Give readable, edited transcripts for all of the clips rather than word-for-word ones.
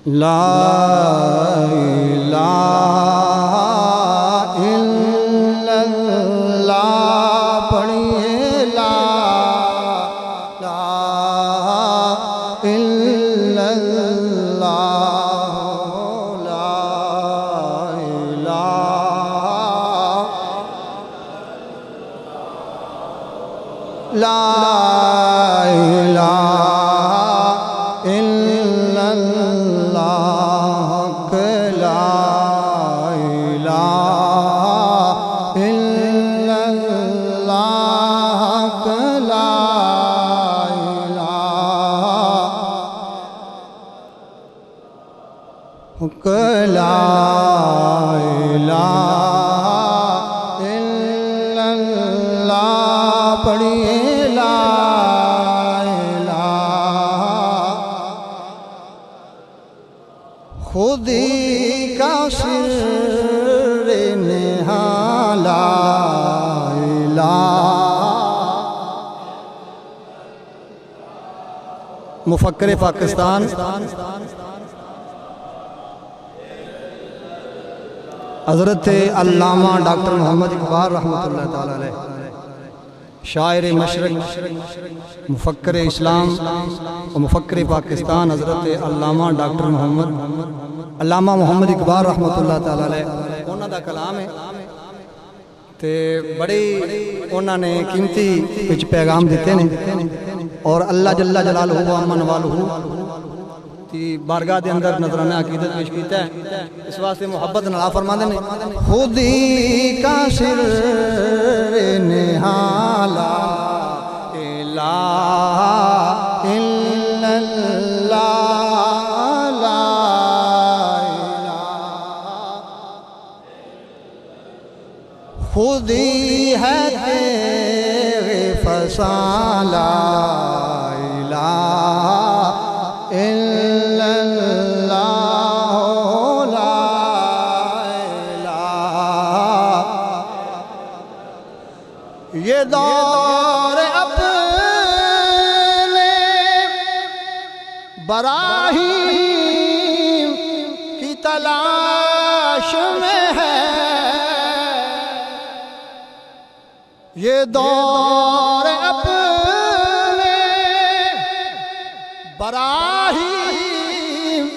لا الہ الا اللہ پڑھیے لا الہ الا اللہ لا الہ الا اللہ لا الہ الا اللہ لا الہ الا اللہ پڑھیے لا خودی کا سر نہاں لا الہ مفکر پاکستان حضرت علامہ ڈاکٹر محمد اقبال رحمۃ اللہ تعالی علیہ شاعر مشرق مفکر اسلام و مفکر پاکستان حضرت علامہ ڈاکٹر محمد اقبال رحمۃ اللہ تعالی علیہ انہاں دا کلام ہے تے بڑی انہاں نے قیمتی وچ پیغام دیتے ہیں اور اللہ جل جلالہ و امن والہ تی بارگاہ دے اندر نظرانہ عقیدت پیش کیتا ہے اس واسطے محبت نال فرماندے نے خودی کا سر نہاں لا الہ الا اللہ لا الہ خودی ہے تیرے فساں لا الہ الا اللہ لا الہ یہ دور اپنے براہیم کی تلاش میں ہے یہ دور اپنے براہیم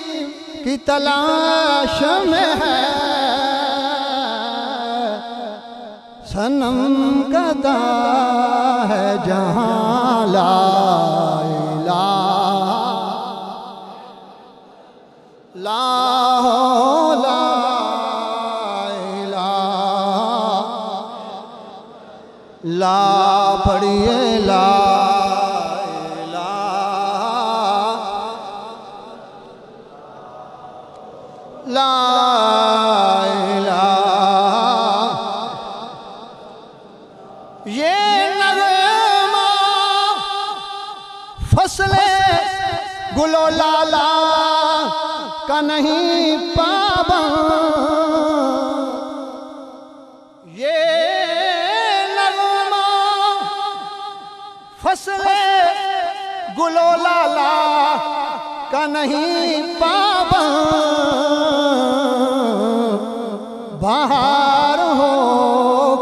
کی تلاش میں ہے صنم گدا ہے جہاں لا الہ لا الہ لا پڑھیے لا لا الہ یہ نغمہ فصل گل و لالا کا نہیں پابند یہ نغمہ فصل گل و لالا کا نہیں پابند بہار ہو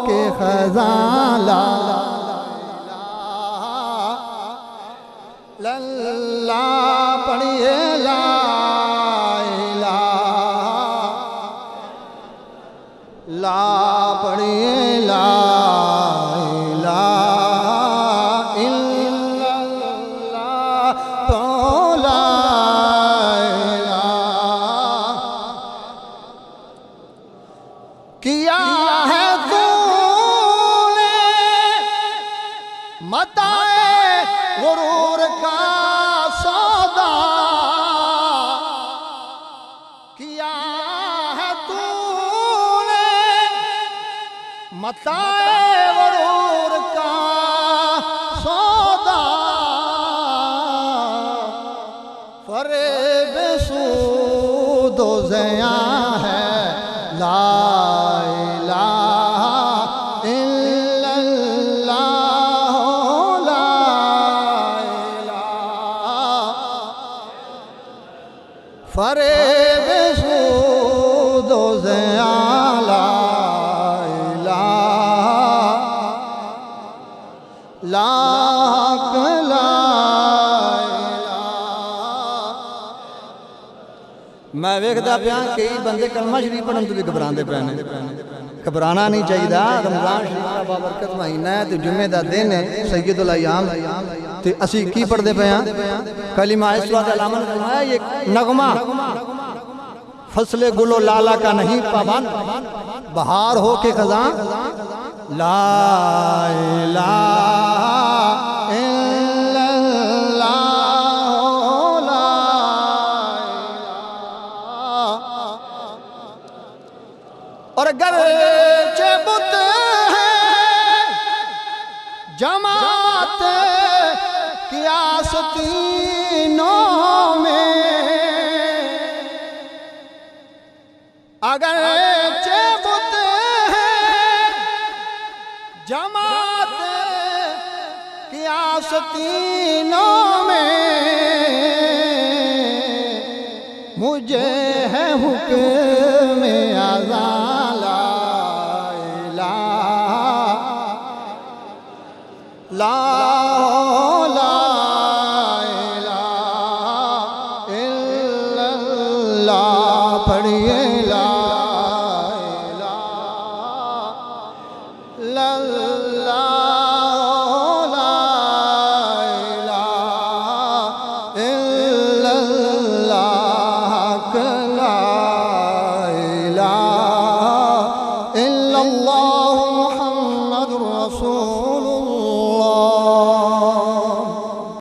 کے خزاں لا الہ پڑھیے لا الہ لا پڑھیے لا الہ الا اللہ تو لا کیا ہے تو نے متاع غرور کا سودا کیا ہے تو نے متاع غرور کا سودا فریب سود و زیاں ہے لا فریب سود و زیان لا الہ لاکھ لا الہ۔ میں ویکھدا پیاں کئی بندے کلمہ شریف پڑھن تو بھی گھبراندے پے نے، گھبرانا نہیں چاہیے۔ رمضان شریف دا بابرکت مہینہ ہے تے جمعے دا دن ہے سید الایام، تے اسی کی پڑھدے پے ہاں؟ کلمہ اسوات علامہ نے فرمایا یہ نغمہ فصل گل و لالا کا نہیں پابند، بہار ہو کے خزاں لا الہ الا اللہ لا الہ۔ اور گرچہ بت ہے جماعت کی آستینوں میں، اگرچہ بت ہے جماعت کی آستینوں میں، مجھے ہے حکم اذان لا الہ لا الہ الا اللہ۔ پڑھیے